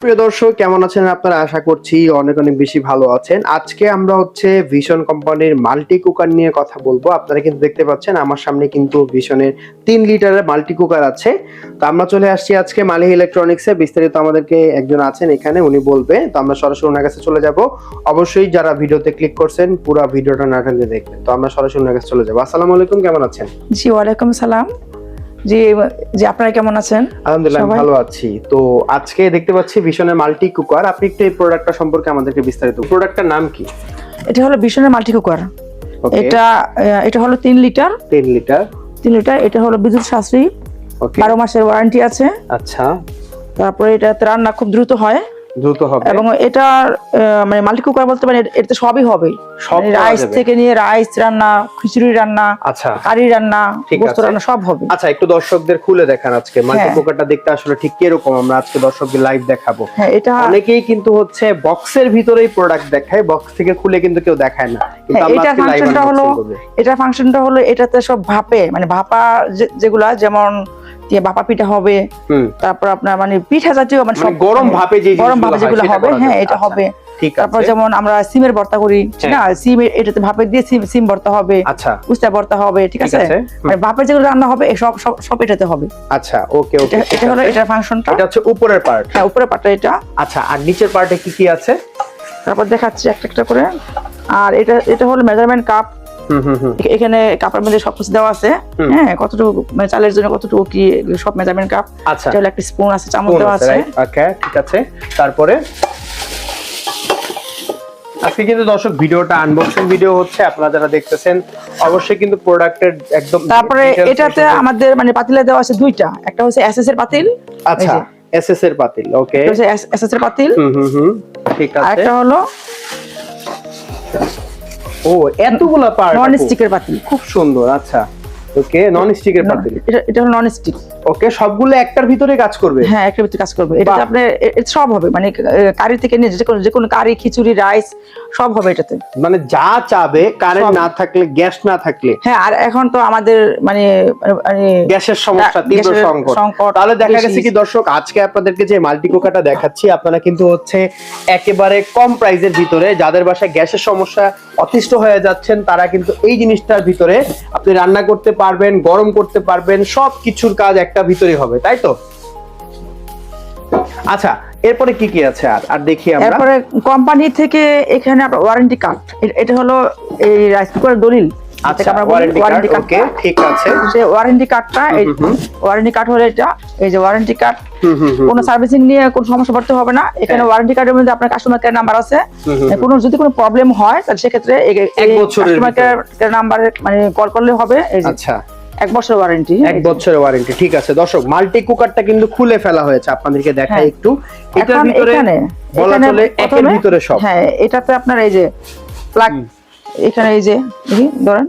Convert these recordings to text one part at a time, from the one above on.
প্রিয় দর্শক কেমন আছেন আপনারা? আশা করছি অনেক অনেক বেশি ভালো আছেন। আজকে আমরা ভিশন কোম্পানির মাল্টি কুকার নিয়ে কথা বলবো। আপনারা কিন্তু দেখতে পাচ্ছেন আমার সামনে কিন্তু ভিশনের 3 লিটারের মাল্টি কুকার আছে। তো আমরা চলে আসছি আজকে মালিক ইলেকট্রনিক্সে। বিস্তারিত আমাদেরকে একজন আছেন এখানে, উনি বলবে। তো আমরা সরাসরি ওনার কাছে চলে যাব। অবশ্যই যারা ভিডিওতে ক্লিক করছেন পুরো ভিডিওটা না টেনে দেখবেন। তো আমরা সরাসরি ওনার কাছে চলে যাব। আসসালামু আলাইকুম, কেমন আছেন? জি ওয়ালাইকুম সালাম। জি জি আপনারা কেমন আছেন? আলহামদুলিল্লাহ আমি ভালো আছি। তো আজকে দেখতে পাচ্ছি ভিশনের মাল্টি কুকার। আপনি একটু এই প্রোডাক্টটা সম্পর্কে আমাদেরকে বিস্তারিত। প্রোডাক্টটার নাম কি? এটা হলো ভিশনের মাল্টি কুকার। এটা হলো 3 লিটার। এটা হলো বিদ্যুৎ সাশ্রয়ী। 12 মাসের ওয়ারেন্টি আছে। আচ্ছা। তারপরে এটা রান্না খুব দ্রুত হবে এবং এটা মানে মাল্টি কুকার বলতে পারেন এতে সবই হবে। রাইস থেকে নিয়ে রাইস রান্না, খিচুড়ি রান্না, আচ্ছা, কারি রান্না, গোশত রান্না সব হবে। আচ্ছা, একটু দর্শকদের খুলে দেখান আজকে মাল্টি কুকারটা দেখতে আসলে ঠিক কি রকম। আমরা আজকে দর্শকদের লাইভ দেখাবো। হ্যাঁ, এটা অনেকেই কিন্তু বক্সের ভিতরেই প্রোডাক্ট দেখায়, বক্স থেকে খুলে কিন্তু কেউ দেখায় না। কিন্তু আমরা আজকে লাইভ ফাংশনটা হলো এটাতে সব ভাপে, মানে ভাপা যেগুলা, যেমন ভাপা পিঠা হবে, তারপর আপনার মানে পিঠা জাতীয় মানে সব গরম ভাপে যেগুলো হবে, হ্যাঁ এটা হবে। তারপর যেমন আমরা সিমের ভর্তা করি না, সিম এটাতে ভাপে দিয়ে সিম ভর্তা হবে, আচ্ছা, উস্তা ভর্তা হবে, ঠিক আছে। মানে ভাপে যেগুলো রান্না হবে সব সব এটাতে হবে। আচ্ছা, ওকে ওকে, এটা হলো এটার ফাংশনটা। এটা হচ্ছে উপরের পার্ট। হ্যাঁ, উপরের পার্টটা এটা। আচ্ছা, আর নিচের পার্টে কি কি আছে তারপর দেখাচ্ছি একটা একটা করে। আর এটা হলো মেজারমেন্ট কাপ। এখানে কাপের মধ্যে সবকিছু দেওয়া আছে, হ্যাঁ, কতটুকু মানে চালের জন্য কতটুকু কি সব মেজারমেন্ট কাপ। আচ্ছা, এটা হলো একটা স্পুন আছে, চামচ দেওয়া আছে। ওকে, ঠিক আছে। তারপরে আজকে কিন্তু দর্শক ভিডিওটা আনবক্সিং ভিডিও হচ্ছে। আপনারা যারা দেখতেছেন অবশ্যই কিন্তু প্রোডাক্টের একদম। তারপরে এটাতে আমাদের মানে পাতিলে দেওয়া আছে দুইটা। একটা হচ্ছে এসএস এর পাতিল। আচ্ছা, এসএস এর পাতিল, ওকে, এটা হচ্ছে এসএস এর পাতিল। ঠিক আছে। আরেকটা হলো এতগুলা পার্ট নন স্টিকের পাতিল, খুব সুন্দর। আচ্ছা, ওকে, নন স্টিকের পাতিল। এটা হলো নন স্টিক। ওকে, সবগুলো একটার ভিতরে কাজ করবে? হ্যাঁ, একটার ভিতরে কাজ করবে। এটাতে আপনি সব হবে, মানে কারি থেকে নিয়ে যে কোনো কারি, খিচুড়ি, রাইস সব হবে এটাতে। মানে যা চাবে, কারেন্ট না থাকলে, গ্যাস না থাকলে। হ্যাঁ, আর এখন তো আমাদের মানে গ্যাসের সমস্যা, তীব্র সংকট। তাহলে দেখা গেছে কি দর্শক, আজকে আপনাদেরকে যে মাল্টি কুকারটা দেখাচ্ছি, আপনারা কিন্তু একেবারে কম প্রাইসের ভিতরে, যাদের বাসায় গ্যাসের সমস্যা অতিষ্ঠ হয়ে যাচ্ছেন, তারা কিন্তু এই জিনিসটার ভিতরে আপনি রান্না করতে পারবেন, গরম করতে পারবেন, সব কিছুর কাজ একটা ভিতরে হবে, তাই তো? আচ্ছা, এরপরে কি কি আছে আর দেখি আমরা। এরপরে কোম্পানি থেকে এখানে আপনার ওয়ারেন্টি কার্ড। এটা হলো এই রাইস কুকারের দলিল। আচ্ছা, ওয়ারেন্টি কার্ড, ওকে, ঠিক আছে। যে ওয়ারেন্টি কার্ডটা, এই ওয়ারেন্টি কার্ড হলো এটা, এই যে ওয়ারেন্টি কার্ড। কোনো সার্ভিসিং নিয়ে কোনো সমস্যা পড়তে হবে না। এখানে ওয়ারেন্টি কার্ডের মধ্যে আপনার কাস্টমার কেয়ার নাম্বার আছে। যদি কোনো প্রবলেম হয় তাহলে সেক্ষেত্রে এক বছরের কাস্টমার কেয়ার নাম্বারে মানে কল করলে হবে। এই যে আচ্ছা, 1 বছরের ওয়ারেন্টি। 1 বছরের ওয়ারেন্টি, ঠিক আছে। দর্শক, মাল্টি কুকারটা কিন্তু খুলে ফেলা হয়েছে, আপনাদেরকে দেখাই একটু। এটার ভিতরে বলা চলে একের ভিতরে সব। হ্যাঁ, এটাতে আপনার এই যে প্লাগ, এখানে এই যে ধরেন,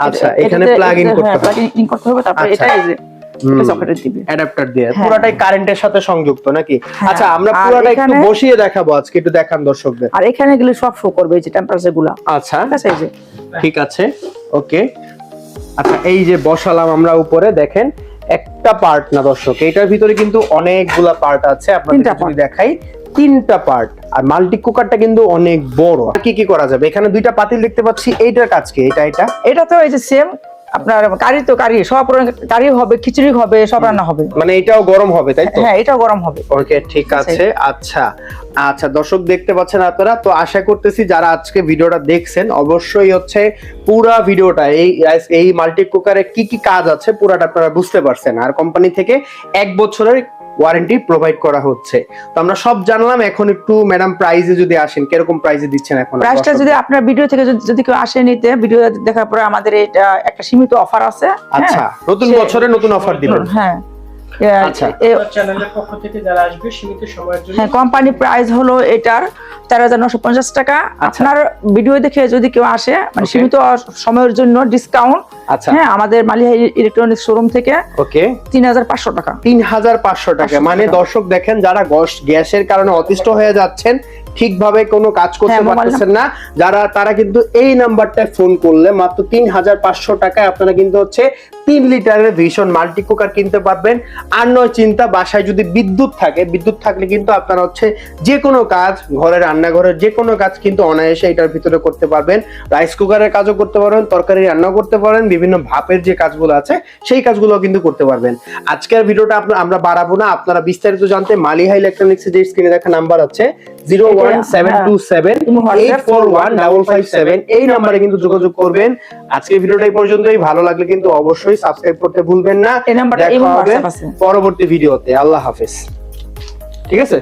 আচ্ছা, এখানে প্লাগ ইন করতে হবে। তারপর এটা এই যে সকেটে দিবে, অ্যাডাপ্টার দিয়ে পুরোটাই কারেন্টের সাথে সংযুক্ত নাকি? আচ্ছা, আমরা পুরোটা একটু বসিয়ে দেখাবো আজকে, একটু দেখান দর্শকদের। আর এখানে গেলে সব শো করবে এই যে টেম্পারেচার গুলো। আচ্ছা, ঠিক আছে, এই যে ঠিক আছে, ওকে। আচ্ছা, এই যে বসালাম আমরা উপরে, দেখেন একটা পার্ট না দর্শক, এইটার ভিতরে কিন্তু অনেকগুলা পার্ট আছে। আপনাদের যদি দেখাই, 3টা পার্ট। আর মাল্টি কুকারটা কিন্তু অনেক বড়। কি কি করা যাবে এখানে? 2টা পাতিল দেখতে পাচ্ছি। এইটার কাজ কি? এটা তো এই যে সেম আপনার কারি সব কারি হবে, খিচুড়ি হবে, সব রান্না হবে। মানে এটাও গরম হবে, তাই তো? হ্যাঁ, এটাও গরম হবে। ওকে, ঠিক আছে। আচ্ছা আচ্ছা, দর্শক দেখতে পাচ্ছেন আপনারা। তো আশা করতেছি যারা আজকে ভিডিওটা দেখছেন অবশ্যই পুরা ভিডিওটা এই মাল্টি কুকারে কি কি কাজ আছে পুরাটা আপনারা বুঝতে পারছেন। আর কোম্পানি থেকে 1 বছরের ওয়ারেন্টি প্রোভাইড করা হচ্ছে। তো আমরা সব জানলাম। এখন একটু ম্যাডাম প্রাইসে যদি আসেন, কিরকম প্রাইসে দিচ্ছেন এখন? প্রাইসটা যদি আপনার ভিডিও থেকে যদি কেউ আসে নিতে, ভিডিও দেখার পরে আমাদের এটা একটা সীমিত অফার আছে। আচ্ছা, নতুন বছরে নতুন অফার দিবেন? হ্যাঁ, আচ্ছা, চ্যানেলের পক্ষ থেকে যারা আসবে সীমিত সময়ের জন্য। হ্যাঁ, কোম্পানি প্রাইস হলো এটার 13,950 টাকা। আপনার ভিডিও দেখে যদি কেউ আসে, মানে সীমিত সময়ের জন্য ডিসকাউন্ট আচ্ছা হ্যাঁ, আমাদের মালিহা ইলেকট্রনিক্স শোরুম থেকে ওকে 3500 টাকা। 3500 টাকা। মানে দর্শক দেখেন, যারা গ্যাসের কারণে অতিষ্ঠ হয়ে যাচ্ছেন, ঠিকভাবে কোনো কাজ করতে হ্যাঁ, পারতেছেন না, তারা কিন্তু এই নাম্বারটায় ফোন করলে মাত্র 3500 টাকায় আপনারা কিন্তু হচ্ছে 3 লিটারের ভিশন মাল্টি কুকার কিনতে পারবেন। আর নয় চিন্তা, বাসায় যদি বিদ্যুৎ থাকলে কিন্তু আপনারা হচ্ছে যে কোনো কাজ, ঘরের রান্নাঘরের যে কোনো কাজ কিন্তু অনায়াসে এটার ভিতরে করতে পারবেন। রাইস কুকারের কাজও করতে পারবেন, তরকারি রান্নাও করতে পারবেন, বিভিন্ন ভাপের যে কাজগুলো আছে সেই কাজগুলো কিন্তু করতে পারবেন। আজকের ভিডিওটা আমরা বাড়াবো না। আপনারা বিস্তারিত জানতে মালিহা ইলেকট্রনিক্স এর যে স্ক্রিনে দেখা নাম্বার আছে 01727841557 এই নাম্বারে কিন্তু যোগাযোগ করবেন। আজকের ভিডিওটা এই পর্যন্তই। ভালো লাগলে কিন্তু অবশ্যই সাবস্ক্রাইব করতে ভুলবেন না। এই নাম্বারটা দেখা হবে WhatsApp আছে। পরবর্তী ভিডিওতে। আল্লাহ হাফেজ। ঠিক আছে।